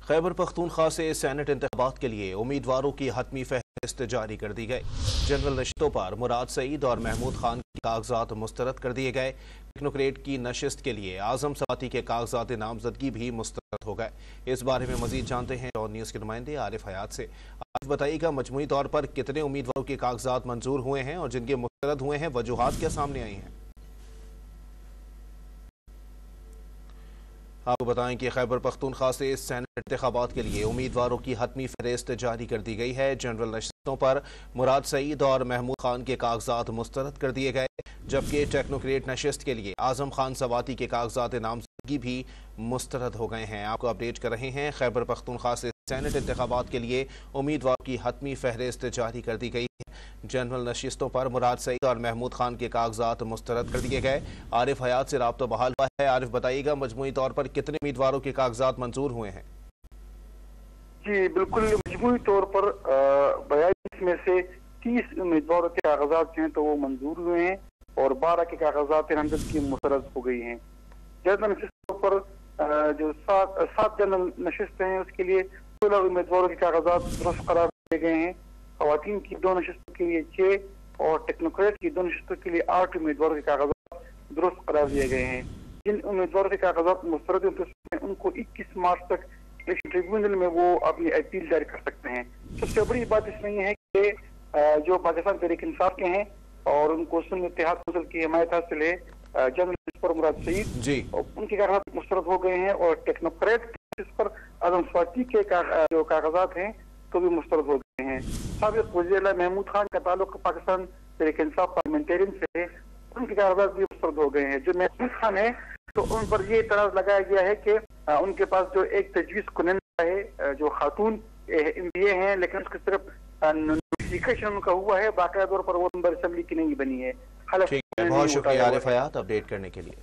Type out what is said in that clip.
खैबर पख्तूनख्वा से सेनेट इंतखाबात के लिए उम्मीदवारों की हतमी फहरिस्त जारी कर दी गई। जनरल नशिस्तों पर मुराद सईद और महमूद खान के कागजात मुस्तरद कर दिए गए। टेक्नोक्रेट की नशिस्त के लिए आजम सवाती के कागजात नामजदगी भी मुस्तरद हो गए। इस बारे में मजीद जानते हैं डॉन न्यूज़ के नुमाइंदे आरिफ हयात से। आज बताइएगा, मजमूई तौर पर कितने उम्मीदवारों के कागजात मंजूर हुए हैं और जिनके मुस्तरद हुए हैं वजूहात क्या सामने आई हैं? आपको बताएं कि खैबर पख्तूनख्वा से सेनेट इंतखाबात के लिए उम्मीदवारों की हतमी फहरिस्त जारी कर दी गई है। जनरल नशिस्तों पर मुराद सईद और महमूद खान के कागजात मुस्तरद कर दिए गए, जबकि टेक्नोक्रेट नशिस्त के लिए आजम खान सवाती के कागजात नामजदगी भी मुस्तरद हो गए हैं। आपको अपडेट कर रहे हैं, खैबर पख्तूनख्वा से सेनेट इंतखाबात के लिए उम्मीदवारों की हतमी फहरिस्त जारी कर दी गई है। जनरल नशिस्तों पर मुराद सईद और महमूद खान के कागजात मुस्तरद कर दिए गए। आरिफ हयात से राब्ता बहाल हुआ है। आरिफ, बताइएगा, मजमूई तौर पर कितने उम्मीदवारों के कागजात मंजूर हुए हैं? जी बिल्कुल, मजमूई तौर पर 42 में से 30 उम्मीदवारों के कागजात हैं तो वो मंजूर हुए हैं और 12 के कागजात नामजदगी मुस्तरद हो गई हैं। जनरल नशिस्तों पर जो सात जनरल नशिस्त हैं उसके लिए 16 उम्मीदवारों के कागजात दुरुस्त करार दिए गए हैं। खवातीन की 2 नशिस्तों के लिए 6 और टेक्नोक्रेट की 2 नशिस्तों के लिए 8 उम्मीदवारों के कागजात दुरुस्त करार दिए गए हैं। जिन उम्मीदवारों के कागजात मुस्तरद हैं उनको 21 मार्च तक इलेक्शन ट्रिब्यूनल में वो अपनी अपील जारी कर सकते हैं। सबसे बड़ी बात इसमें यह है कि जो पाकिस्तान तहरीक इंसाफ के हैं और उनको सुन्नी इत्तेहाद कौंसिल की हिमायत हासिल है, जनरल पर मुराद सईद जी उनके कागजात मुस्तरद हो गए हैं और टेक्नोक्रेट पर आजम सवाती के जो कागजात हैं तो भी मुस्तरद हो गए हैं। साबिक वज़ीर महमूद खान का ताल्लुक पाकिस्तान तहरीक इंसाफ पार्लियामेंटेरियन से है, उनके कागजात भी मुस्तरद हो गए हैं। जो महमूद खान है तो उन पर ये इतराज लगाया गया है कि उनके पास जो एक तजवीज़ कुनंदा है जो खातून MBA हैं, लेकिन उसके सिर्फ नोटिफिकेशन उनका हुआ है, बाकायदा तौर पर वो मेंबर असेंबली की नहीं बनी है। बहुत शुक्रिया आरिफ हयात अपडेट करने के लिए।